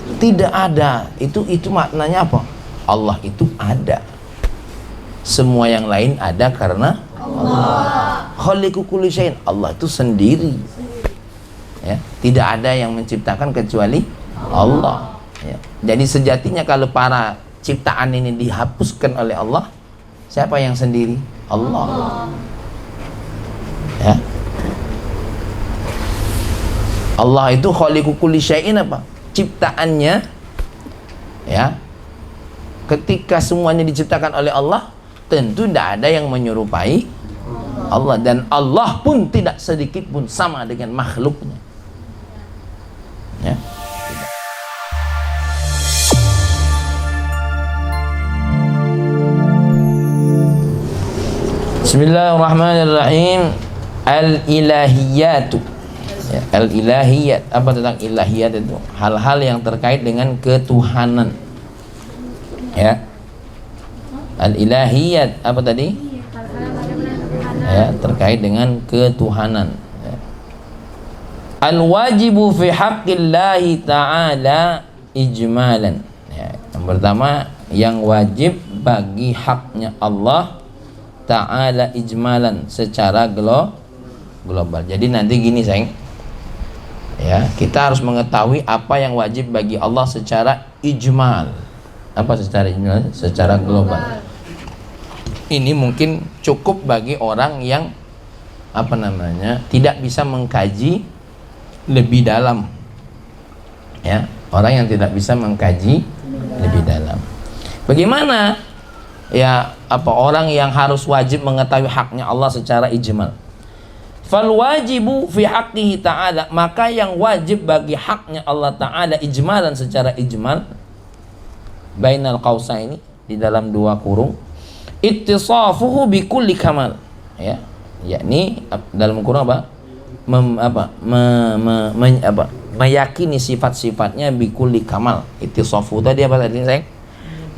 Tidak ada. Itu maknanya apa? Allah itu ada. Semua yang lain ada karena Allah. Khaliqu kulli syai'in. Allah itu sendiri. Ya, tidak ada yang menciptakan kecuali Allah. Ya. Jadi sejatinya kalau para ciptaan ini dihapuskan oleh Allah, siapa yang sendiri? Allah. Ya. Allah itu khaliqu kulli syai'in apa? Ciptaannya, ya. Ketika semuanya diciptakan oleh Allah, tentu tidak ada yang menyerupai Allah, dan Allah pun tidak sedikit pun sama dengan makhluknya. Ya. Bismillahirrahmanirrahim. Al-ilahiyatu. Ya, al-ilahiyat. Apa tentang ilahiyat itu? Hal-hal yang terkait dengan ketuhanan. Ya. Al-ilahiyat apa tadi? Ya, terkait dengan ketuhanan. Ya. Al-wajibu fi haqqillahi ta'ala ijmalan. Ya, yang pertama, yang wajib bagi haknya Allah Ta'ala ijmalan, secara global. Jadi nanti gini sayang, ya, kita harus mengetahui apa yang wajib bagi Allah secara ijmal. Apa secara ijmal? Secara global. Ini mungkin cukup bagi orang yang tidak bisa mengkaji lebih dalam. Ya, orang yang tidak bisa mengkaji lebih dalam. Bagaimana orang yang harus wajib mengetahui haknya Allah secara ijmal? Fal wajibu fi haqqihi ta'ala, maka yang wajib bagi haknya Allah Ta'ala ijmalan, secara ijmal, bainal qausaini, di dalam dua kurung, ittisafuhu bi kulli kamal, ya, yakni dalam kurung meyakini sifat-sifatnya bi kulli kamal. Ittisafu tadi apa tadi sayang?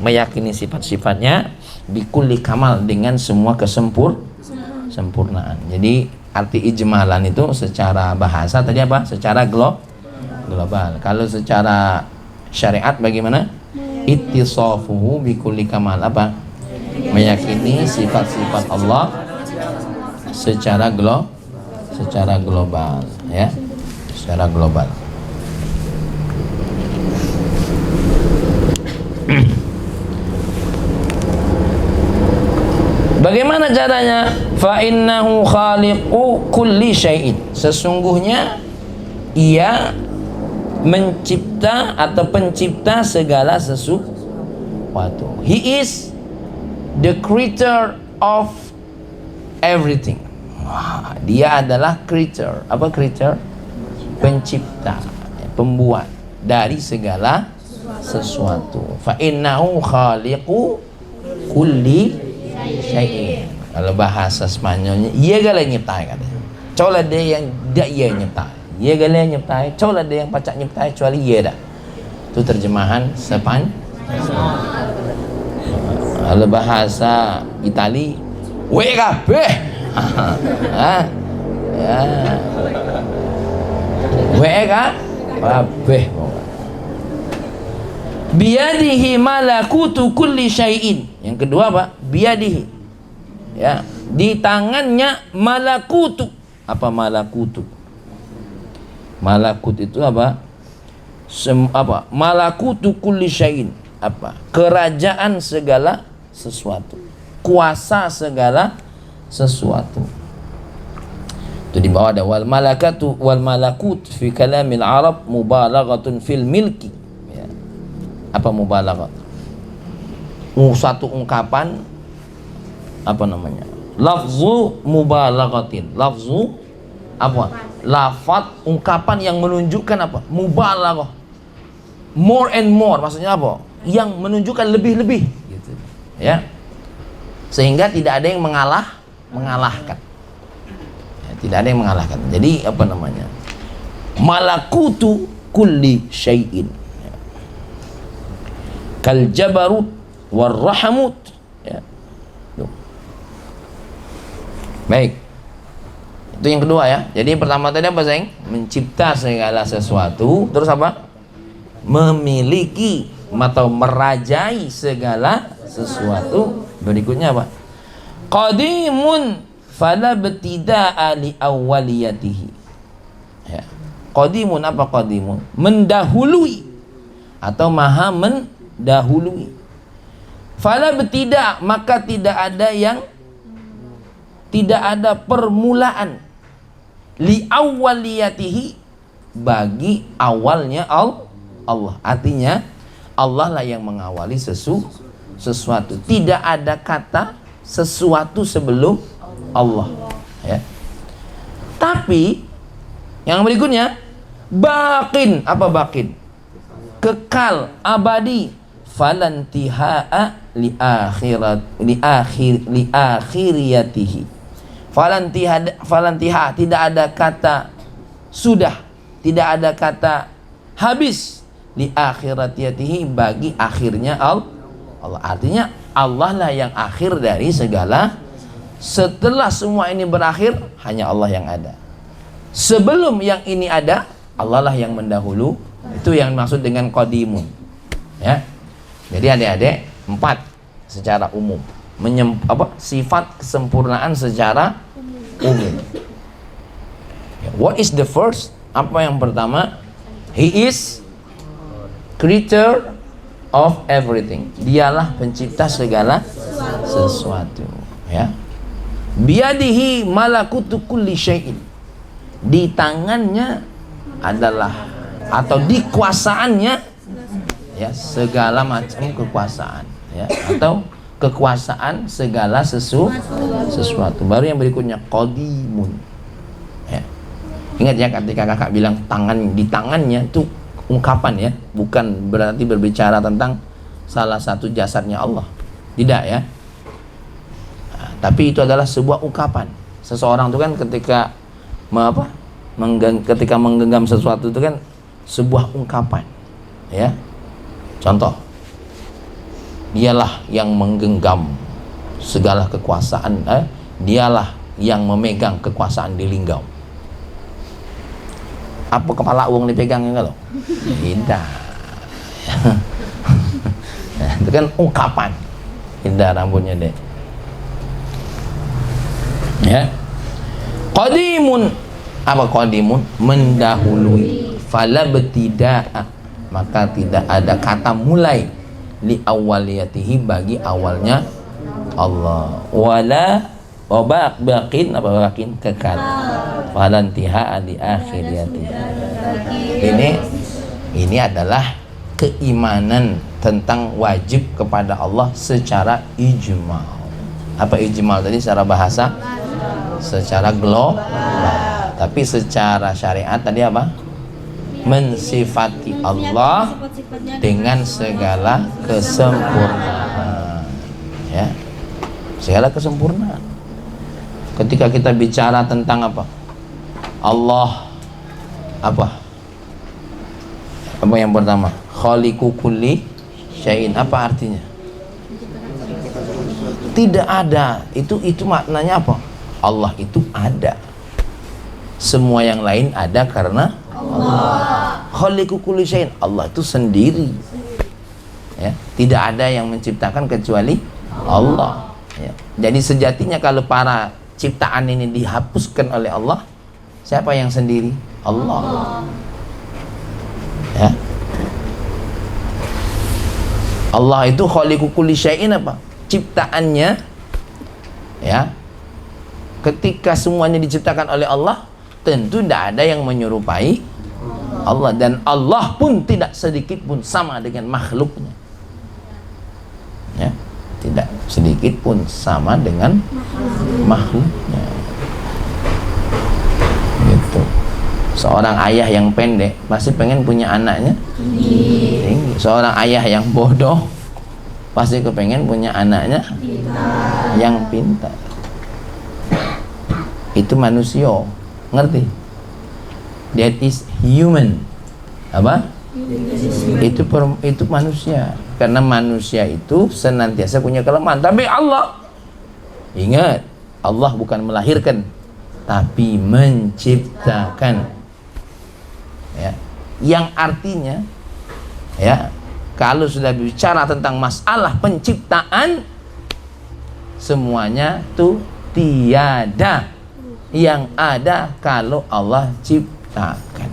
Meyakini sifat-sifatnya bi kulli kamal, dengan semua kesempurnaan. Jadi arti ijmalan itu secara bahasa tadi apa? Secara global. Kalau secara syariat bagaimana? Ittisafuhu bi kulli kamal, apa? Meyakini sifat-sifat Allah secara global, ya. Secara global. Bagaimana caranya? Fa innahu khaliqu kulli syai'in. Sesungguhnya ia mencipta atau pencipta segala sesuatu. He is the creator of everything. Wah, dia adalah creator. Apa creator? Pencipta, pembuat dari segala sesuatu. Fa innahu khaliqu kulli syai'in. Kalau bahasa Spanyolnya, ia gala nyiptai katanya. Coba dia yang dia nyiptai. Ia gala nyiptai, coba dia yang pacak nyiptai kecuali ia dah. Itu terjemahan Kalau bahasa Itali, we kabeh. Ya. We kabeh. Biyadihi malakutu kulli syai'in. Yang kedua apa? Biyadihi. Ya, di tangannya malakutu. Apa malakutu? Malakut itu apa? Malakutu kulli syai'in. Apa? Kerajaan segala sesuatu. Kuasa segala sesuatu. Itu di bawah ada wal malakut fi kalamil Arab mubalaghatun fil milki. Ya. Apa mubalaghat? Satu ungkapan lafzu mubalaghatin. Lafzu apa? Lafaz ungkapan yang menunjukkan apa? Mubalaghah. More and more, maksudnya apa? Yang menunjukkan lebih-lebih gitu. Ya. Sehingga tidak ada yang mengalahkan. Ya, tidak ada yang mengalahkan. Jadi malakutu kulli syai'in. Ya. Kal jabarut war rahamut. Ya. Baik. Itu yang kedua ya. Jadi pertama tadi apa sayang? Mencipta segala sesuatu. Terus apa? memiliki atau merajai segala sesuatu. Berikutnya apa? Qadimun fala btida'a li awwaliyatihi. Ya. Qadimun, apa qadimun? Mendahului atau maha mendahului. Fala btida', maka tidak ada permulaan li awwaliyatihi, bagi awalnya Allah. Artinya Allah lah yang mengawali sesuatu. Tidak ada kata sesuatu sebelum Allah, ya. Tapi yang berikutnya baqin, apa baqin? Kekal, abadi. Falantihaa li akhiriyatihi. Falantiha, tidak ada kata sudah, tidak ada kata habis, li akhiriyatihi, bagi akhirnya Allah. Artinya Allah lah yang akhir dari segala. Setelah semua ini berakhir, hanya Allah yang ada. Sebelum yang ini ada, Allah lah yang mendahulu. Itu yang maksud dengan qadimun, ya. Jadi adik-adik, 4 secara umum, sifat kesempurnaan secara umum. What is the first? Apa yang pertama? He is creator of everything. Dialah pencipta segala sesuatu, ya. Biyadihi malakutu kulli syai'in. Di tangannya adalah, atau di kuasaannya, ya, segala macam kekuasaan, ya, atau kekuasaan segala sesuatu. Baru yang berikutnya qadimun, ya. Ingat ya, ketika kakak bilang tangan, di tangannya itu ungkapan, ya, bukan berarti berbicara tentang salah satu jasadnya Allah, tidak, ya. Nah, tapi itu adalah sebuah ungkapan. Seseorang itu kan ketika ketika menggenggam sesuatu itu kan sebuah ungkapan, ya. Contoh, dialah yang menggenggam segala kekuasaan, dialah yang memegang kekuasaan di linggau. Apa kepala uang dipegangnya kalau? Tidak. Nah, itu kan ungkapan. Indah rambutnya deh. Ya. Qadimun, apa qadimun? Mendahului. Fala btida'a, maka tidak ada kata mulai li awwaliyatihi, bagi awalnya Allah. Wala baqin, apa baqin? Kekal. Falantiha li akhiriyatihi. Ini adalah keimanan tentang wajib kepada Allah secara ijmal. Apa ijmal tadi secara bahasa? Secara global. Tapi secara syariat tadi apa? Mensifati Allah dengan segala kesempurnaan, ya, segala kesempurnaan. Ketika kita bicara tentang apa? Allah, apa yang pertama? Khaliqu kulli syai'in. Apa artinya? Tidak ada. Itu maknanya apa? Allah itu ada. Semua yang lain ada karena Allah. Khaliqu kulli syai'in. Allah itu sendiri, ya. Tidak ada yang menciptakan kecuali Allah, ya. Jadi sejatinya kalau para ciptaan ini dihapuskan oleh Allah, siapa yang sendiri? Allah, ya. Allah itu khaliqu kulli syai'in, apa? Ciptaannya, ya. Ketika semuanya diciptakan oleh Allah, tentu tidak ada yang menyerupai Allah, dan Allah pun tidak sedikit pun sama dengan makhluknya, ya. Tidak sedikit pun sama dengan makhluknya, gitu. Seorang ayah yang pendek pasti pengen punya anaknya tinggi. Seorang ayah yang bodoh pasti kepengen punya anaknya yang pintar. Itu manusia, ngerti? That is human. Apa? Itu manusia. Karena manusia itu senantiasa punya kelemahan. Tapi Allah, ingat, Allah bukan melahirkan, tapi menciptakan, ya. Yang artinya Ya, kalau sudah bicara tentang masalah penciptaan, semuanya tuh tiada yang ada kalau Allah ciptakan.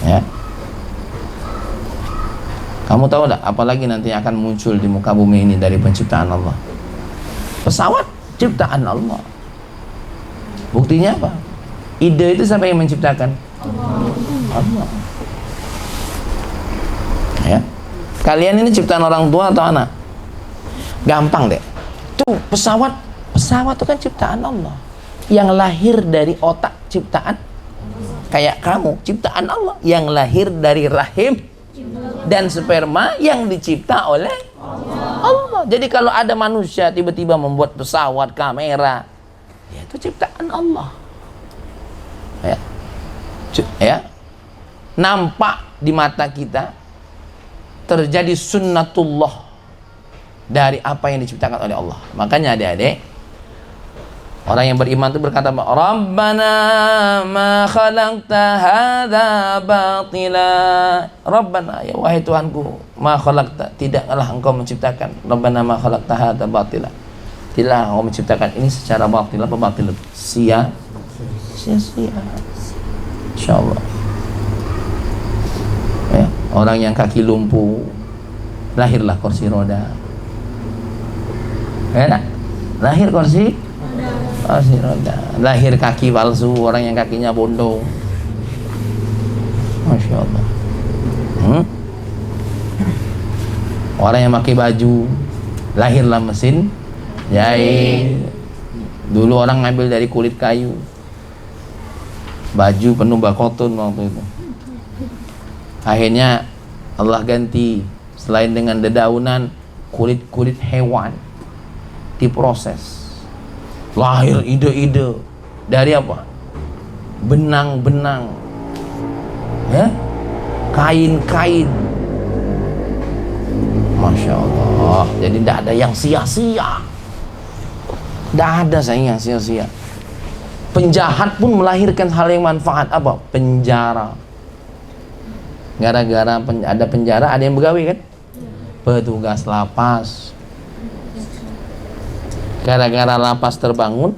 Ya. Kamu tahu tak apalagi nanti akan muncul di muka bumi ini dari penciptaan Allah? Pesawat ciptaan Allah. Buktinya apa? Ide itu siapa yang menciptakan? Allah. Ya. Kalian ini ciptaan orang tua atau anak? Gampang deh. Tuh pesawat itu kan ciptaan Allah. Yang lahir dari otak ciptaan. Kayak kamu ciptaan Allah. Yang lahir dari rahim dan sperma yang dicipta oleh Allah. Jadi kalau ada manusia tiba-tiba membuat pesawat, kamera, ya itu ciptaan Allah. Ya. Nampak di mata kita, terjadi sunnatullah dari apa yang diciptakan oleh Allah. Makanya adik-adik, orang yang beriman itu berkata, Rabbana ma khalaqta hadza batila. Rabbana, ya wahai Tuhanku, ma khalaqta, tidaklah engkau menciptakan. Rabbana ma khalaqta hadza batila. Tidaklah engkau menciptakan ini secara batil. Apa batil? Sia-sia. Insyaallah. Ya, orang yang kaki lumpuh, lahirlah kursi roda. Ya, lahir kursi roda. Lahir kaki palsu, orang yang kakinya bondong. Masya Allah. Orang yang pakai baju, lahirlah mesin jahit. Dulu orang ngambil dari kulit kayu, baju penuh bakotun waktu itu. Akhirnya Allah ganti, selain dengan dedaunan, kulit hewan diproses. Lahir ide-ide dari apa? Benang-benang, ya, kain-kain. Masya Allah. Jadi tidak ada yang sia-sia. Tidak ada yang sia-sia. Penjahat pun melahirkan hal yang manfaat. Apa? Penjara. Gara-gara ada penjara, ada yang begawi kan? Petugas lapas. Gara-gara lapas terbangun,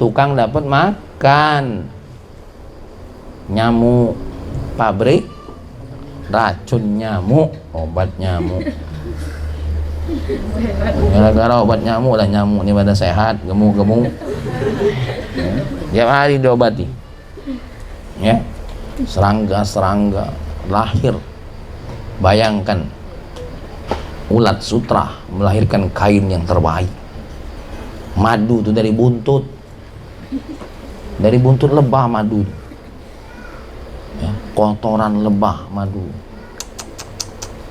tukang dapat makan. Nyamuk pabrik, racun nyamuk, obat nyamuk. Gara-gara obat nyamuk, lah nyamuk ini pada sehat, gemuk-gemuk. Tiap hari diobati. Ya, serangga lahir. Bayangkan, ulat sutra melahirkan kain yang terbaik. Madu itu dari buntut lebah madu. Ya, kotoran lebah madu.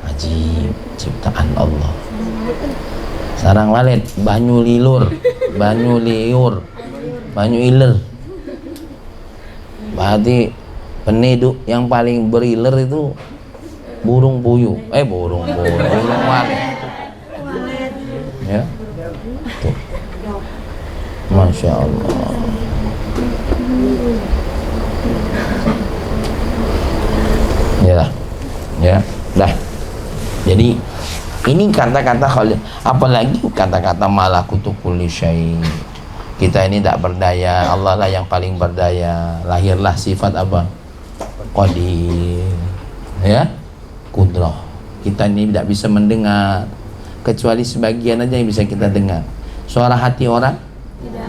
Ajib, ciptaan Allah. Sarang walet, banyu liur. Berarti penduduk yang paling beriler itu burung puyuh. Burung walet. Ya. Tuh. Masya Allah. Ya, dah. Jadi ini kata-kata, apalagi kata-kata malakutu kulli syai. Kita ini tak berdaya, Allah lah yang paling berdaya. Lahirlah sifat apa? Qadir. Ya, kudrah. Kita ini tidak bisa mendengar, kecuali sebagian aja yang bisa kita dengar. Suara hati orang? Tidak.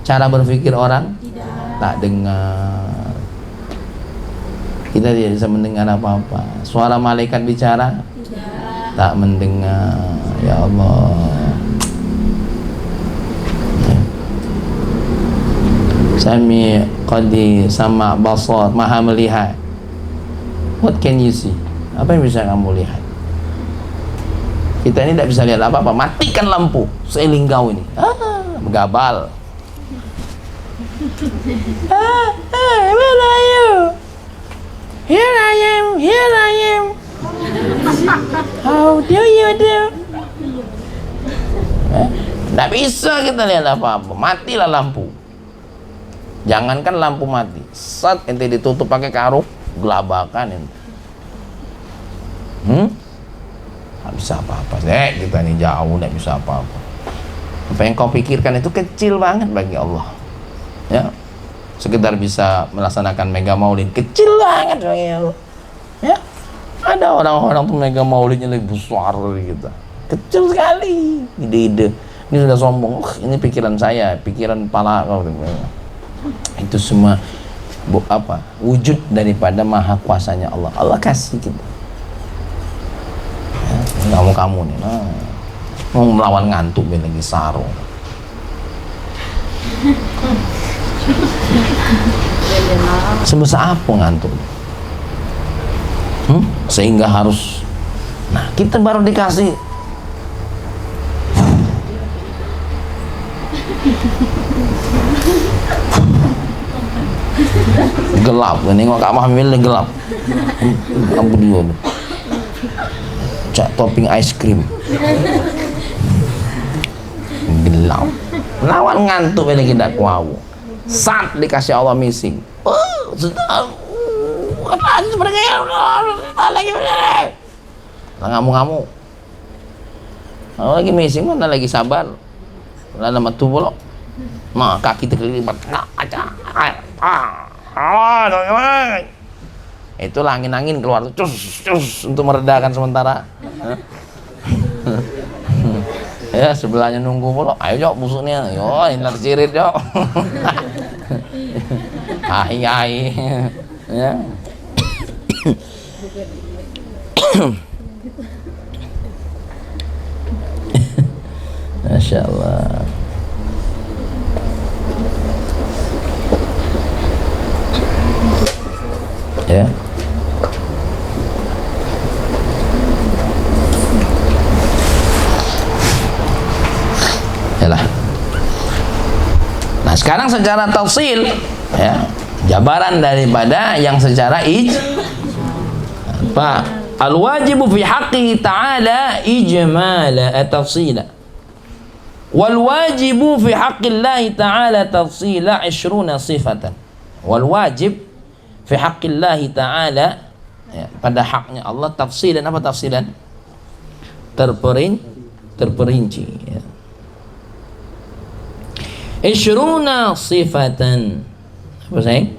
Cara berpikir orang? Tidak. Tak dengar. Kita tidak bisa mendengar apa-apa. Suara malaikat bicara? Tidak. Tak mendengar. Ya Allah. Sami, Qadir, Sama, Basar, Maha melihat. What can you see? Apa yang bisa kamu lihat? Kita ini tidak bisa lihat apa-apa. Matikan lampu seiling kau ini. Menggabal. Where are you? Here I am. How do you do? Tidak bisa kita lihat apa-apa. Matilah lampu. Jangankan lampu mati, saat ente ditutup pakai karung, gelabakan ente. Nggak bisa apa-apa. Kita ini jauh, nggak bisa apa-apa. Apa yang kau pikirkan itu kecil banget bagi Allah. Ya, sekedar bisa melaksanakan mega maulid kecil banget bagi Allah. Ya, ada orang-orang tuh mega maulidnya lebih besar dari kita. Kecil sekali ide-ide. Ini sudah sombong. Ini pikiran saya, pikiran kepala kau. Itu semua wujud daripada maha kuasanya Allah. Allah kasih kita. Ya, kamu nih, mau melawan ngantuk lagi sarung. Sebesar apa ngantuk? Sehingga harus, kita baru dikasih gelap, nengok Kak Mahmil gelap. Ampun dia. Cak topping ice cream. Gelap. Lawan ngantuk lagi tidak kuau. Saat dikasih Allah misi. Sudah. Apa sebenarnya? Lagi benar. Ngamuk-ngamuk. Kalau lagi misi mana lagi sabar. Lah nama tu bolok. Nah, kaki terkelibat. Itulah angin-angin keluar cus untuk meredakan sementara. Ya, sebelahnya nunggu pula. Ayo jok busuknya. Yo, ini tercirit jok. Ai. Ya. Masya Allah. Ya. Yalah. Nah, sekarang secara tafsil, ya, jabaran daripada yang secara al-wajibu fi haqqihi ta'ala ijmala tafsila. Wal wajibu fi haqqillahi ta'ala tafsila 20 sifatan. Wal wajib fi haqqillahi ta'ala, ya, pada haknya Allah tafsilan. Apa tafsilan? Terperinci, ya. 20 sifatan. Apa sayang?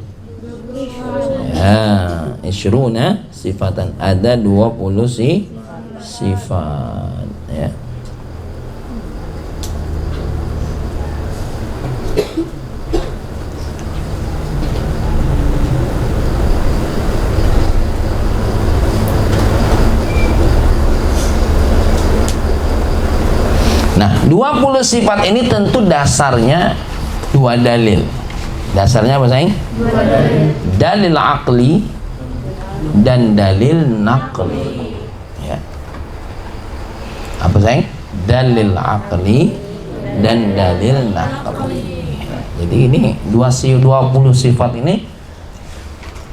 Ya, 20 sifatan. Ada 20 sifat, ya. Nah, 20 sifat ini tentu dasarnya 2 dalil. Dasarnya apa sayang? 2 dalil. Dalil aqli dan dalil naqli. Ya. Apa sayang? Dalil aqli dan dalil naqli. Jadi ini 20 sifat ini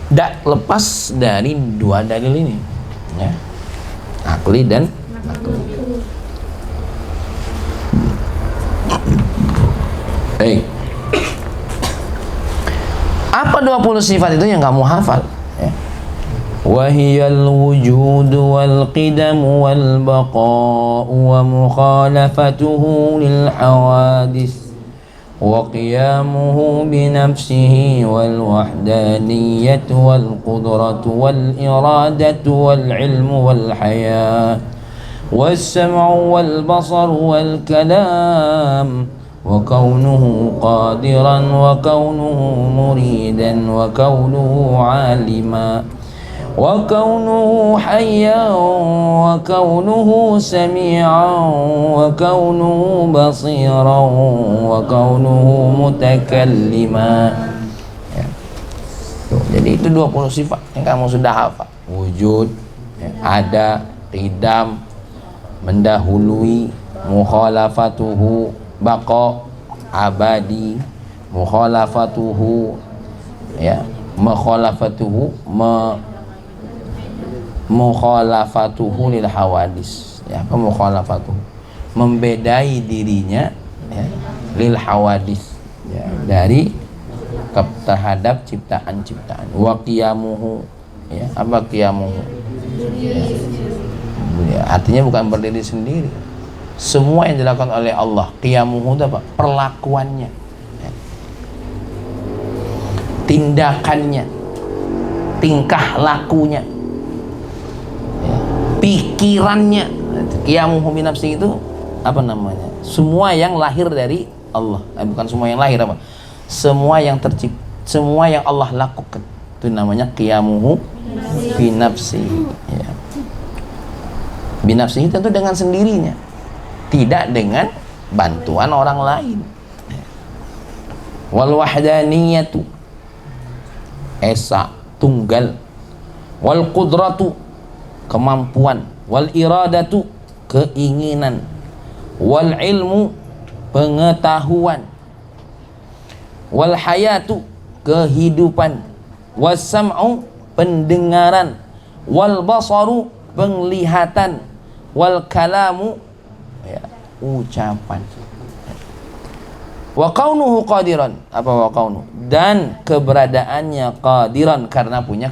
tidak lepas dari 2 dalil ini. Ya. Aqli dan naqli. Apa 20 sifat itu yang kamu hafal? Ya. Wahiyal wujud wal qidam wal baqa wa mukhalafatuhu lil hawadis wa qiyamuhu bi nafsihi wal wahdaniyah wal qudrah wal iradah wal ilm wal hayat was sam' wal basar wal kalam وكونه قادرا وكونه مريدا وكونه عالما وكونه حيا وكونه سميعا وكونه بصيرا وكونه متكلما. Ya. Jadi itu 20 sifat yang kamu sudah hafal. Wujud, ya, ada, qidam, mendahului, mukhalafatuhu, baqa, abadi, mukhalafatuhu, ya, mukhalafatuhu lil hawadis, ya, apa mukhalafatuhu? Membedai dirinya, ya, lil hawadis, ya, dari terhadap ciptaan-ciptaan. Wa qiyamuhu, ya, apa qiyamuhu? Ya, Artinya bukan berdiri sendiri. Semua yang dilakukan oleh Allah, qiyamuhu itu apa? Perlakuannya, ya. Tindakannya, tingkah lakunya, ya. Pikirannya. Qiyamuhu bi nafsi itu apa namanya? Semua yang lahir dari Allah. Bukan semua yang lahir apa? Semua yang tercipta, semua yang Allah lakukan. Itu namanya qiyamuhu bi nafsi, ya. Bi nafsi tentu dengan sendirinya, tidak dengan bantuan orang lain. Wal wahdaniyatu, esa, tunggal. Wal qudratu, kemampuan. Wal iradatu, keinginan. Wal ilmu, pengetahuan. Wal hayatu, kehidupan. Was sam'u, pendengaran. Wal basaru, penglihatan. Wal kalamu, ya, ucapan. Wa kaunuhu qadiran, apa wa kaunuhu? Dan keberadaannya qadiran, karena punya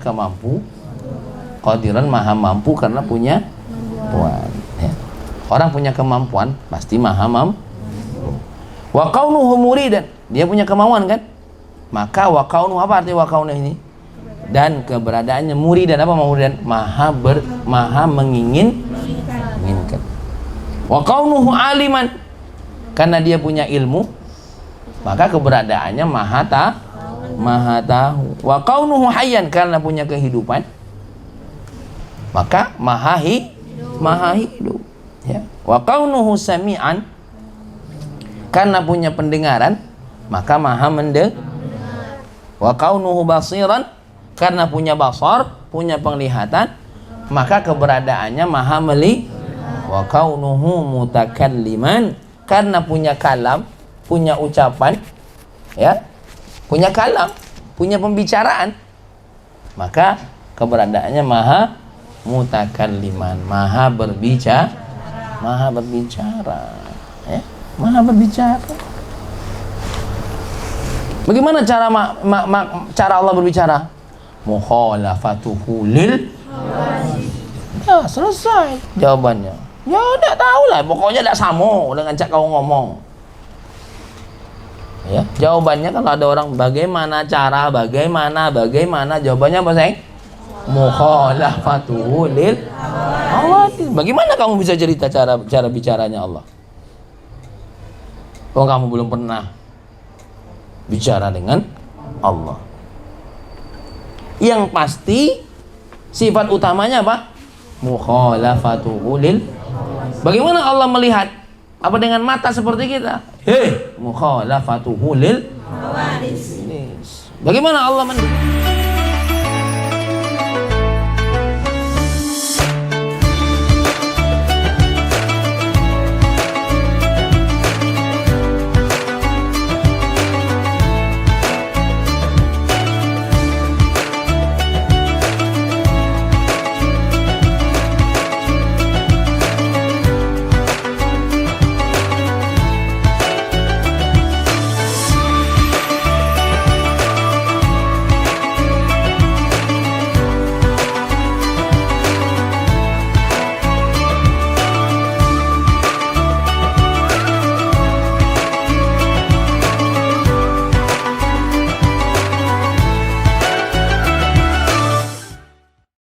qadiran, maha mampu karena punya kemampuan, ya. Orang punya kemampuan pasti maha mampu. Wa kaunuhu muridan, dia punya kemauan kan? Maka wa kaunuhu, apa arti wa kaunuhu ini? Dan keberadaannya muridan, apa muridan? Maha menginginkan. Wa kaunuhu aliman, karena dia punya ilmu, maka keberadaannya maha tahu. Wa kaunuhu hayyan, karena punya kehidupan, maka maha hidup, ya. Wa kaunuhu sami'an, karena punya pendengaran, maka maha mendengar. Wa kaunuhu basiran, karena punya basar, punya penglihatan, maka keberadaannya maha melihat. Wa kaunuhu mutakalliman, karena punya kalam, punya ucapan, ya, punya kalam, punya pembicaraan, maka keberadaannya maha mutakalliman, maha berbicara, ya, maha berbicara. Bagaimana cara Allah berbicara? Mukhalafatuhu lil, ya, selesai jawabannya. Ya udah tahu lah, pokoknya tidak sama dengan cak kau ngomong. Ya, jawabannya kalau ada orang bagaimana cara, bagaimana, jawabannya apa sayang? Mukhalafatuhu lil hawadits. Bagaimana kamu bisa cerita cara bicaranya Allah? Oh, kamu belum pernah bicara dengan Allah. Yang pasti sifat utamanya apa? Mukhalafatuhu lil. Bagaimana Allah melihat? Apa dengan mata seperti kita? Mukhalafatuhu lil hawadits. Bagaimana Allah